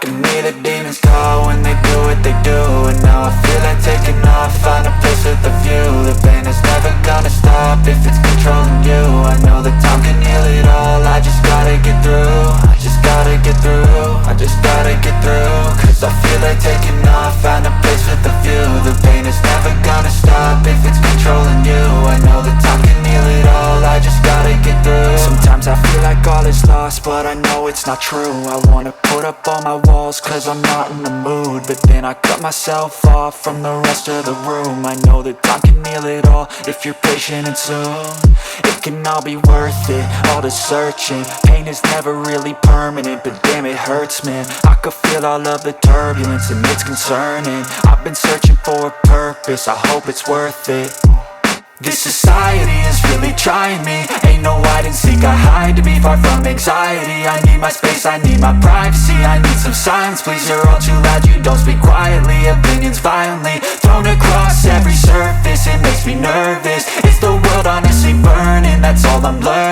in me, the demons call when they do what they do. And now I feel like taking off, find a place with a view. The pain is never gonna stop if it's controlling you. I know that time can heal it all, I just gotta get through. I just gotta get through, I just gotta get through. Cause I feel like taking off, find a place with a view. The pain is never gonna stop if it's controlling you. I know that time can heal it all, I just gotta get through. Sometimes I feel like all is lost, but I know it's not true. I wanna put up all my walls cause I'm not in the mood, but then I cut myself off from the rest of the room. I know that time can heal it all if you're patient and soon. It can all be worth it, all the searching. Pain is never really permanent, but damn it hurts, man. I could feel all of the turbulence and it's concerning. I've been searching for a purpose, I hope it's worth it. This society is really trying me. Ain't no hide and seek, I hide to be far from anxiety. I need my space, I need my privacy. I need some silence, please, you're all too loud. You don't speak quietly, opinions violently thrown across every surface. It makes me nervous, is the world honestly burning? That's all I'm learning.